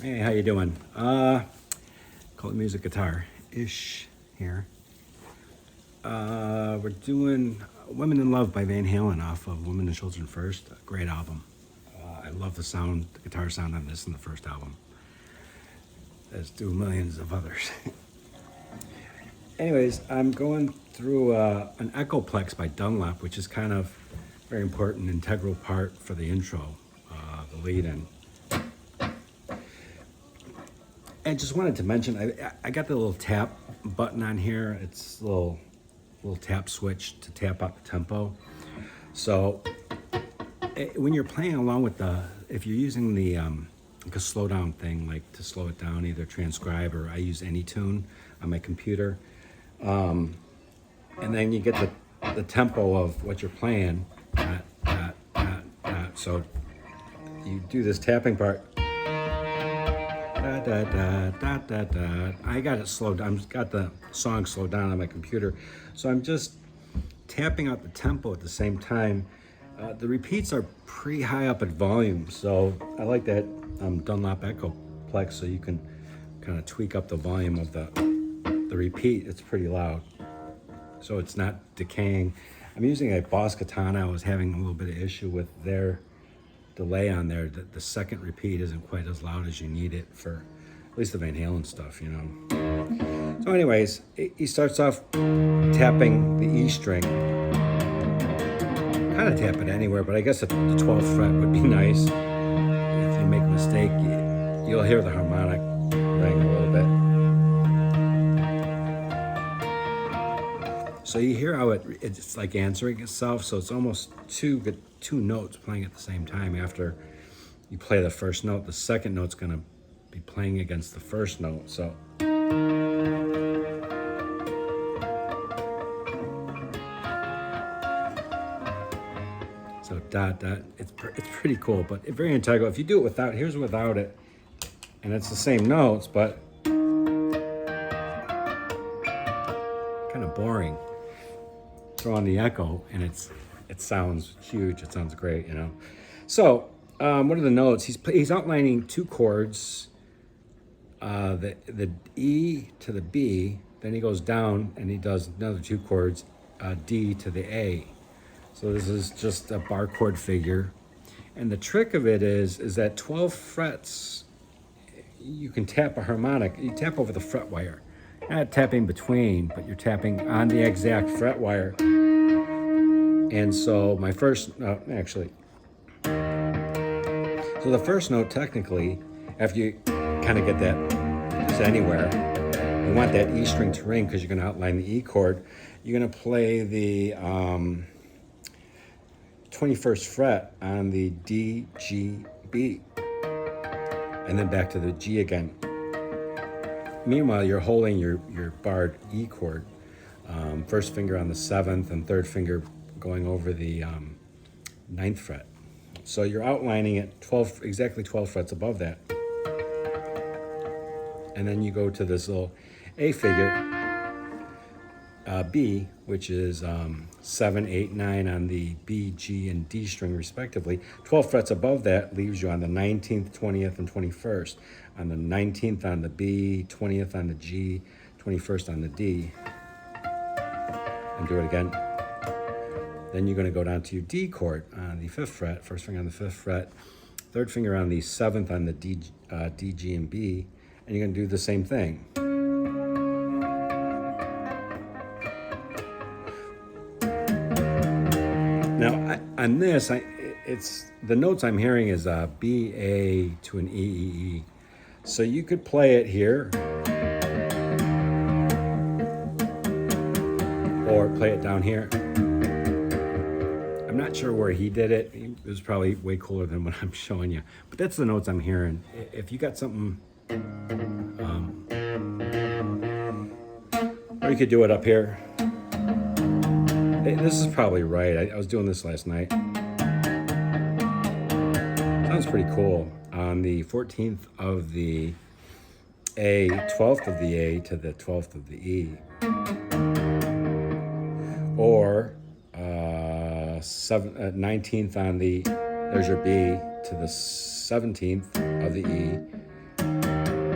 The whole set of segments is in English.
Hey, how you doing? Call it music guitar-ish here. We're doing Women in Love by Van Halen off of Women and Children First. A great album. I love the guitar sound on this and the first album. As do millions of others. Anyways, I'm going through an Echoplex by Dunlop, which is kind of a very important, integral part for the intro, the lead-in. I just wanted to mention, I got the little tap button on here. It's a little tap switch to tap out the tempo. So when you're playing along with if you're using the like a slow down thing, like to slow it down, either transcribe or I use AnyTune on my computer. And then you get the tempo of what you're playing. So you do this tapping part. Da, da, da, da, da, da. I got it slowed down. I've got the song slowed down on my computer. So I'm just tapping out the tempo at the same time. The repeats are pretty high up at volume. So I like that Dunlop Echoplex, so you can kind of tweak up the volume of the repeat. It's pretty loud. So it's not decaying. I'm using a Boss Katana. I was having a little bit of issue with their delay on there. The second repeat isn't quite as loud as you need it for at least the Van Halen stuff, you know. So anyways, he starts off tapping the E string. Kind of tap it anywhere, but I guess at the 12th fret would be nice. If you make a mistake, you'll hear the harmonic ring a little bit. So you hear how it's like answering itself. So it's almost two notes playing at the same time. After you play the first note, the second note's going to be playing against the first note. So dot dot. It's pretty cool, but very integral. If you do it without, here's without it, and it's the same notes, but kind of boring. Throw on the echo, and it sounds huge. It sounds great, you know. So, what are the notes? He's outlining two chords, the E to the B. Then he goes down and he does another two chords, D to the A. So this is just a bar chord figure, and the trick of it is that 12 frets. You can tap a harmonic. You tap over the fret wire. You're not tapping between, but you're tapping on the exact fret wire. And so my first, so the first note technically, after you kind of get that, it's anywhere, you want that E string to ring because you're going to outline the E chord. You're going to play the 21st fret on the D, G, B, and then back to the G again. Meanwhile, you're holding your barred E chord, first finger on the 7th and third finger going over the 9th fret. So you're outlining it exactly 12 frets above that. And then you go to this little A figure, B, which is 7, 8, 9 on the B, G, and D string respectively. 12 frets above that leaves you on the 19th, 20th, and 21st. On the 19th on the B, 20th on the G, 21st on the D. And do it again. Then you're going to go down to your D chord on the 5th fret, first finger on the 5th fret, third finger on the 7th on the D, G, and B, and you're going to do the same thing. Now, on this, it's the notes I'm hearing is B, A to an E, E, E. So you could play it here, or play it down here. I'm not sure where he did it. It was probably way cooler than what I'm showing you. But that's the notes I'm hearing. If you got something, or you could do it up here. This is probably right. I was doing this last night. Sounds pretty cool. On the 14th of the A, 12th of the A to the 12th of the E. Or 19th on the, there's your B, to the 17th of the E.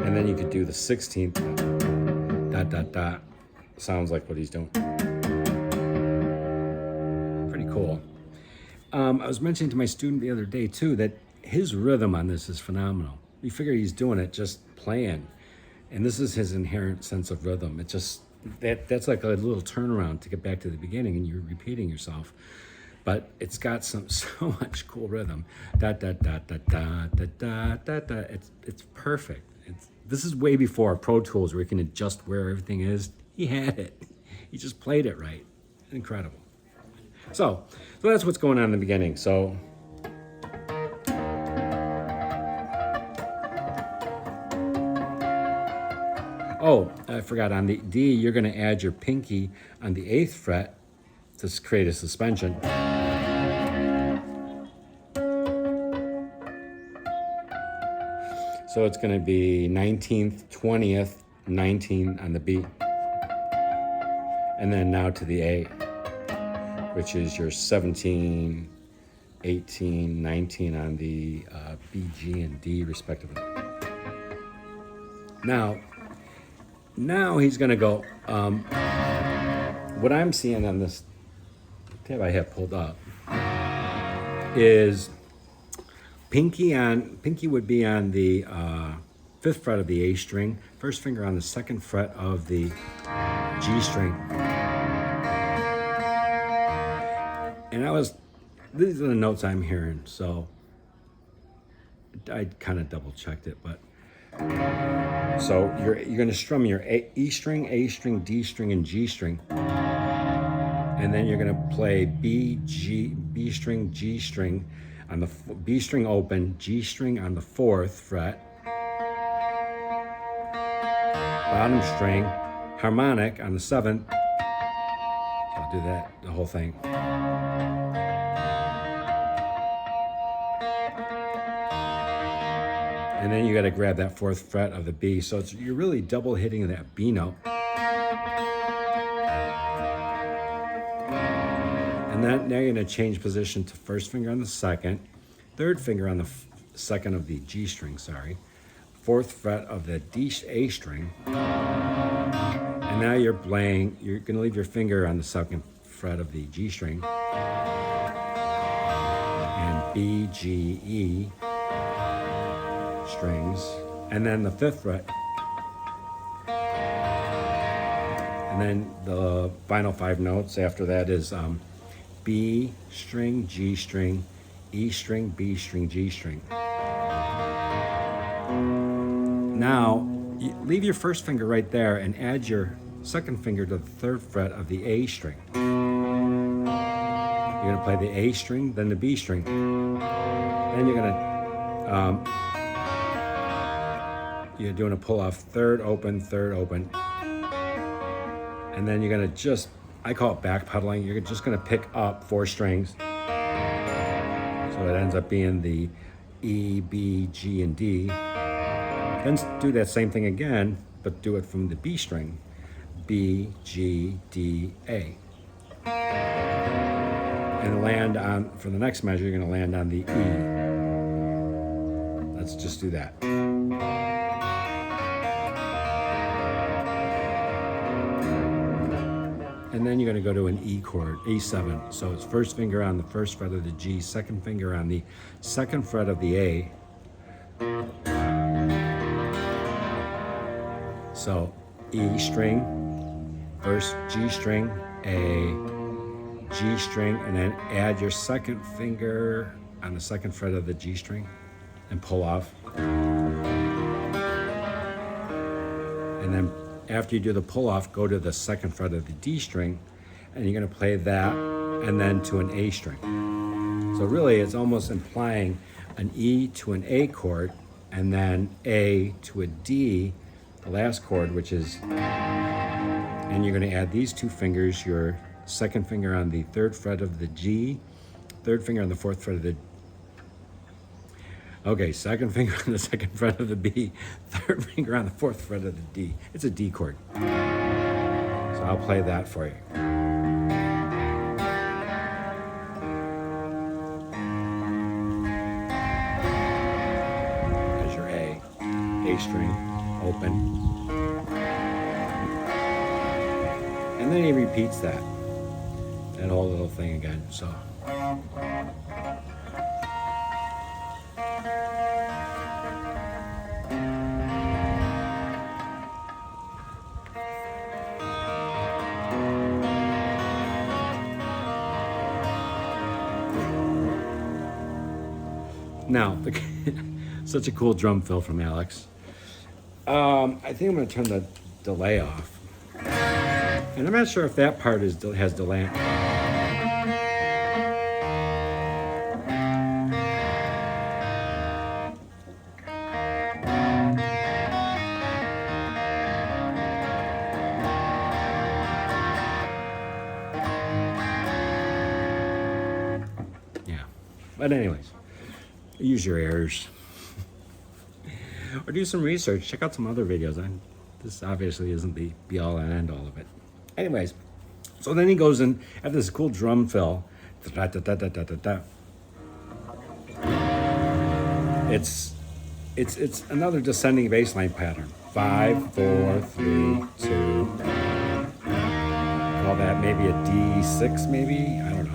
And then you could do the 16th, dot, dot, dot. Sounds like what he's doing. Pretty cool. I was mentioning to my student the other day too that his rhythm on this is phenomenal. You figure he's doing it just playing, and this is his inherent sense of rhythm. It just that's like a little turnaround to get back to the beginning, and you're repeating yourself. But it's got so much cool rhythm. Dot dot dot dot dot dot dot dot dot. It's perfect. This is way before Pro Tools where you can adjust where everything is. He had it. He just played it right. Incredible. So that's what's going on in the beginning. So oh, I forgot, on the D, you're going to add your pinky on the 8th fret to create a suspension. So it's going to be 19th, 20th, 19 on the B. And then now to the A, which is your 17, 18, 19 on the B, G, and D respectively. Now he's going to go, what I'm seeing on this tab I have pulled up is pinky would be on the 5th fret of the A string, first finger on the 2nd fret of the G string. And these are the notes I'm hearing, so I kind of double checked it, but so you're going to strum your E string, A string, D string, and G string, and then you're going to play B string, G string on the B string open, G string on the 4th fret, bottom string, harmonic on the 7th. I'll do that, the whole thing. And then you got to grab that 4th fret of the B. So you're really double hitting that B note. And now you're going to change position to 1st finger on the 2nd, 3rd finger on the 2nd of the G string, 4th fret of the A string. And now you're going to leave your finger on the 2nd fret of the G string. And B, G, E strings, and then the 5th fret, and then the final 5 notes after that is B string, G string, E string, B string, G string. Now you leave your 1st finger right there and add your 2nd finger to the 3rd fret of the A string. You're going to play the A string, then the B string, then you're going to you're doing a pull off 3rd open, 3rd open. And then you're going to I call it backpedaling. You're just going to pick up 4 strings. So it ends up being the E, B, G, and D. Then do that same thing again, but do it from the B string. B, G, D, A. And land on, for the next measure, you're going to land on the E. Let's just do that. And then you're going to go to an E chord, A7. So it's 1st finger on the 1st fret of the G, 2nd finger on the 2nd fret of the A. So E string, 1st G string, A, G string, and then add your 2nd finger on the 2nd fret of the G string and pull off. And then after you do the pull off, go to the 2nd fret of the D string, and you're going to play that and then to an A string. So really it's almost implying an E to an A chord and then A to a D, the last chord, which is, and you're going to add these 2 fingers, your 2nd finger on the 3rd fret of the G, 3rd finger on the 4th fret of the, 2nd finger on the 2nd fret of the B, 3rd finger on the 4th fret of the D. It's a D chord. So I'll play that for you. There's your A string. open. And then he repeats that whole little thing again. So now, such a cool drum fill from Alex. I think I'm going to turn the delay off. And I'm not sure if that part has delay. Yeah. But anyways, use your ears. Or do some research. Check out some other videos. This obviously isn't the be-all and end-all of it. Anyways, so then he goes in, after this cool drum fill. It's another descending bass line pattern. 5, 4, 3, 2. Call that maybe a D6, maybe? I don't know.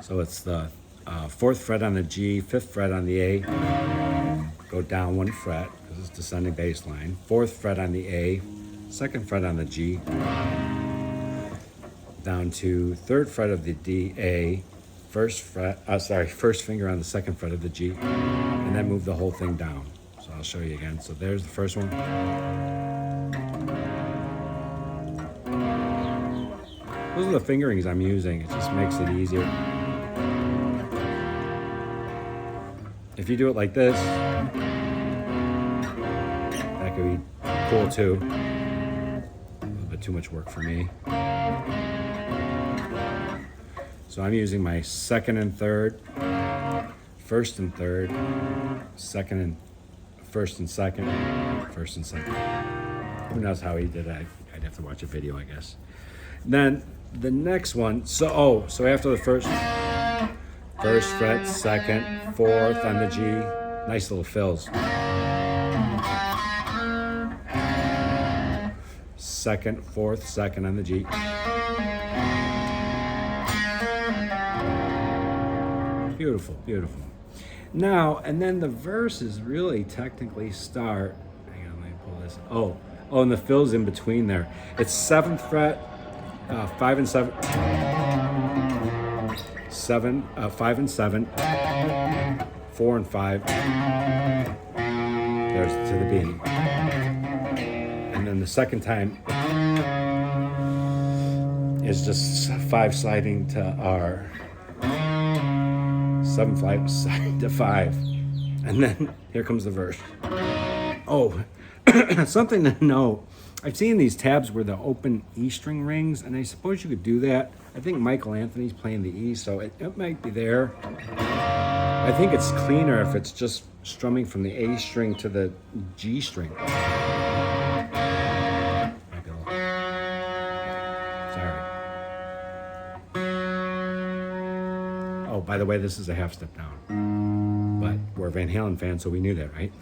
So it's the 4th fret on the G, 5th fret on the A, go down 1 fret, because it's descending bass line, 4th fret on the A, 2nd fret on the G, down to 3rd fret of the D, A, first finger on the 2nd fret of the G, and then move the whole thing down. So I'll show you again. So there's the first one. Those are the fingerings I'm using. It just makes it easier. If you do it like this, that could be cool too. A little bit too much work for me. So I'm using my 2nd and 3rd, 1st and 3rd, 2nd and 1st and 2nd, 1st and 2nd. Who knows how he did it? I'd have to watch a video, I guess. Then the next one, so after the first fret, 2nd, 4th on the G, nice little fills. 2nd, 4th, 2nd on the G. Beautiful, beautiful. Now, and then the verses really technically start, hang on, let me pull this. And the fills in between there. It's 7th fret, 5 and 7. 5 and 7, 4 and 5. There's to the B. And then the second time is just 5 sliding to R. 7 sliding to 5. And then here comes the verse. Something to note. I've seen these tabs where the open E string rings, and I suppose you could do that. I think Michael Anthony's playing the E, so it might be there. I think it's cleaner if it's just strumming from the A string to the G string. Sorry. Oh, by the way, this is a half step down. But we're Van Halen fans, so we knew that, right?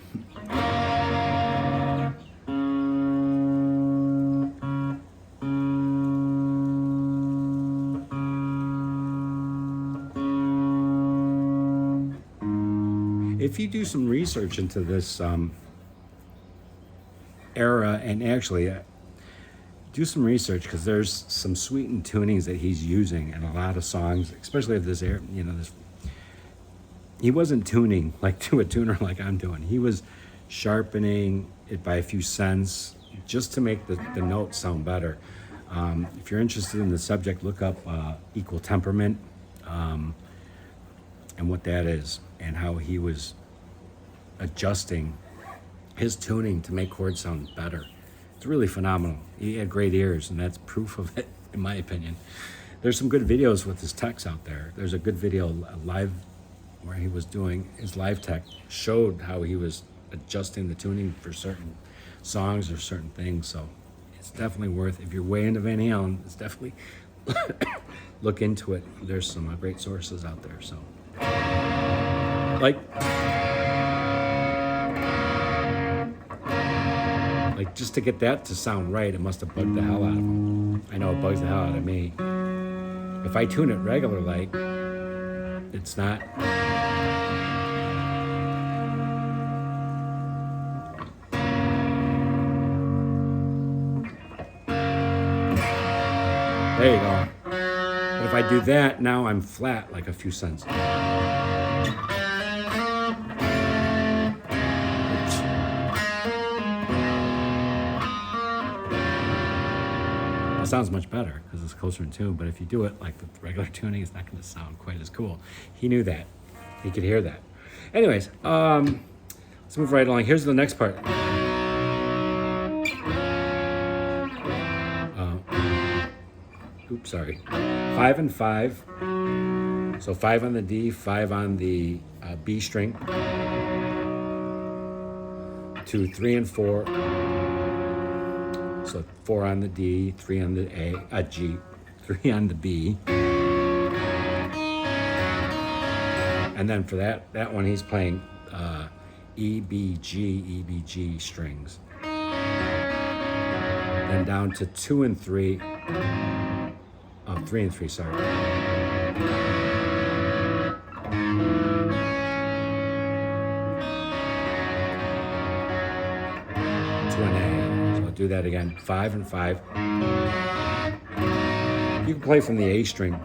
If you do some research into this era, and actually do some research, because there's some sweetened tunings that he's using in a lot of songs, especially of this era. He wasn't tuning like to a tuner like I'm doing. He was sharpening it by a few cents just to make the notes sound better. If you're interested in the subject, look up equal temperament and what that is, and how he was adjusting his tuning to make chords sound better. It's really phenomenal. He had great ears, and that's proof of it, in my opinion. There's some good videos with his techs out there. There's a good video live where he was doing his live tech, showed how he was adjusting the tuning for certain songs or certain things. So it's definitely worth, if you're way into Van Halen, it's definitely look into it. There's some great sources out there. So like like just to get that to sound right, it must have bugged the hell out of him. I know it bugs the hell out of me. If I tune it regular like, it's not. There you go. But if I do that, now I'm flat like a few cents. It sounds much better because it's closer in tune, but if you do it like the regular tuning, it's not going to sound quite as cool. He knew that. He could hear that. Anyways, let's move right along. Here's the next part. Oops, sorry. 5 and 5. So 5 on the D, 5 on the B string. 2, 3, and 4. So 4 on the D, 3 on the G, 3 on the B. And then for that one, he's playing E, B, G strings. Then down to 2 and 3. 3 and 3, sorry. 2 and A. So I'll do that again. 5 and 5. You can play from the A string. 3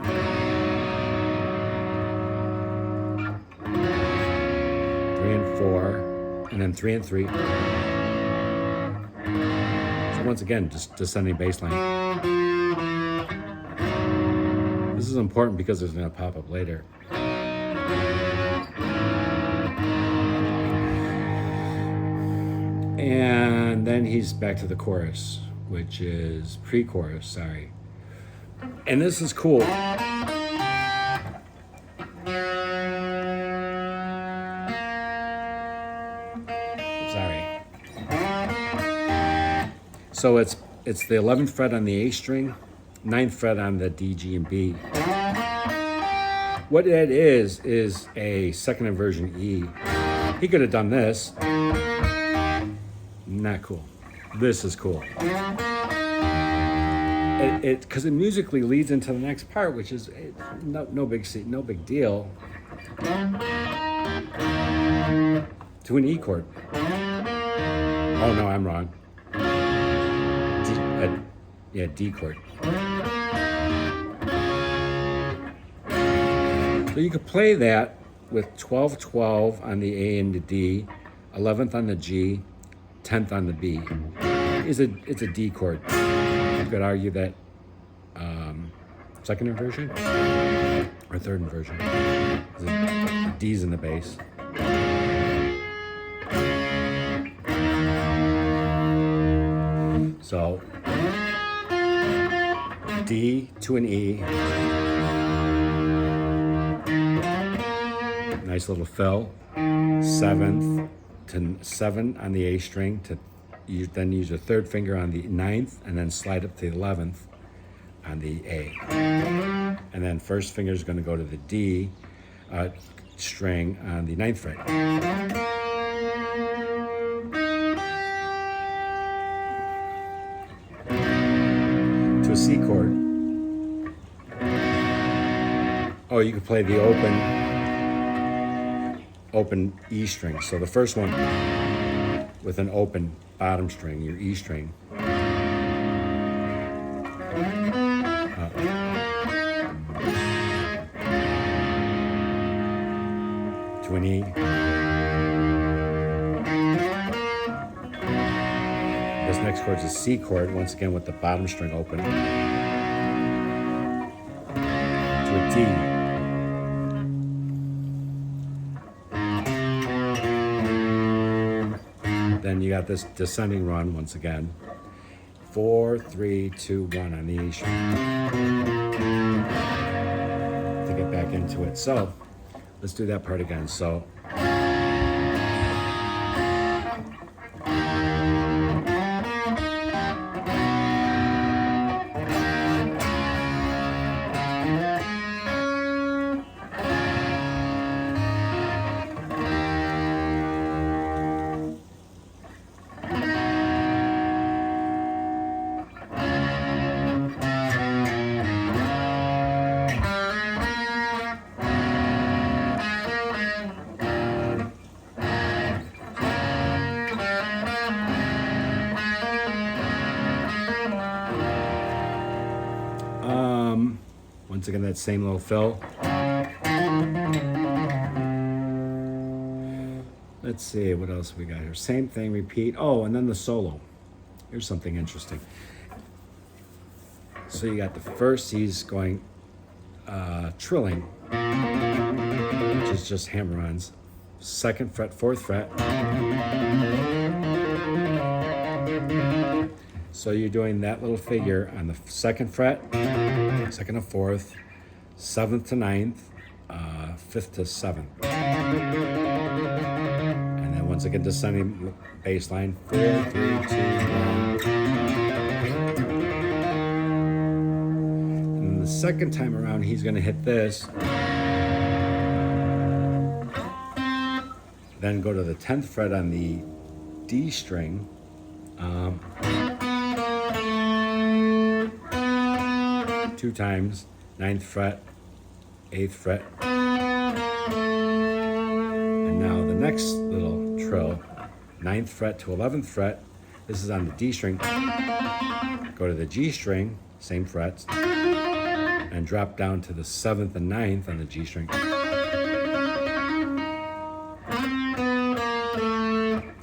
and 4, and then 3 and 3. So once again, just descending bass line. This is important because it's going to pop up later. And then he's back to the chorus, which is pre-chorus, sorry. And this is cool. Sorry. So it's the 11th fret on the A string, 9th fret on the D, G, and B. What that is a second inversion E. He could have done this. Not cool. This is cool. Because it musically leads into the next part, which is no big deal. To an E chord. Oh no, I'm wrong. D chord. So you could play that with 12-12 on the A and the D, 11th on the G, 10th on the B. It's a D chord. You could argue that second inversion or third inversion. The D's in the bass. So D to an E. Nice little fill. 7th to 7 on the A string. Then use your third finger on the 9th and then slide up to the 11th on the A. And then first finger is going to go to the D string on the 9th fret. To a C chord. Oh, you could play the open E string. So the first one with an open bottom string, your E string. To an E. This next chord is a C chord, once again with the bottom string open. To a D. Then you got this descending run once again. 4, 3, 2, 1 on the E string. To get back into it. So let's do that part again. So Once again, that same little fill. Let's see, what else we got here? Same thing, repeat. Oh, and then the solo. Here's something interesting. So you got the first, he's going trilling, which is just hammer-ons. 2nd fret, 4th fret. So you're doing that little figure on the 2nd fret, 2nd to 4th, 7th to 9th, 5th to 7th. And then once again, descending bass line, 4, 3, 2, 1. And the second time around, he's going to hit this. Then go to the 10th fret on the D string. 2 times, 9th fret, 8th fret. And now the next little trill, 9th fret to 11th fret. This is on the D string. Go to the G string, same frets, and drop down to the 7th and 9th on the G string.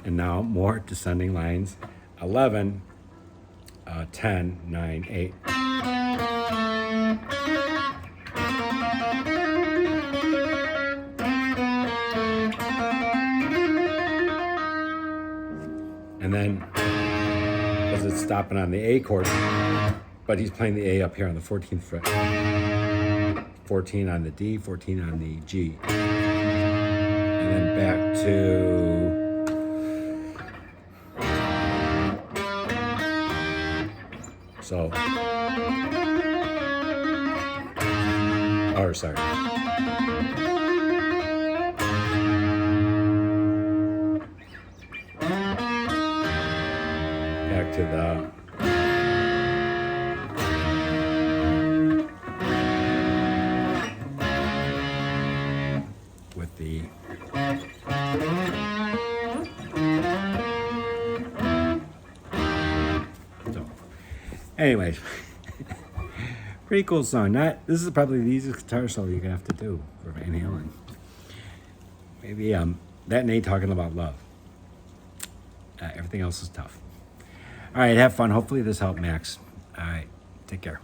And now more descending lines, 11, 10, 9, 8. And then, because it's stopping on the A chord, but he's playing the A up here on the 14th fret. 14 on the D, 14 on the G. And then back to... So... Oh, sorry. Back to the with the so anyways, pretty cool song. This is probably the easiest guitar solo you're gonna have to do for Van Halen. Maybe that and A talking about love. Everything else is tough. All right, have fun. Hopefully this helped, Max. All right, take care.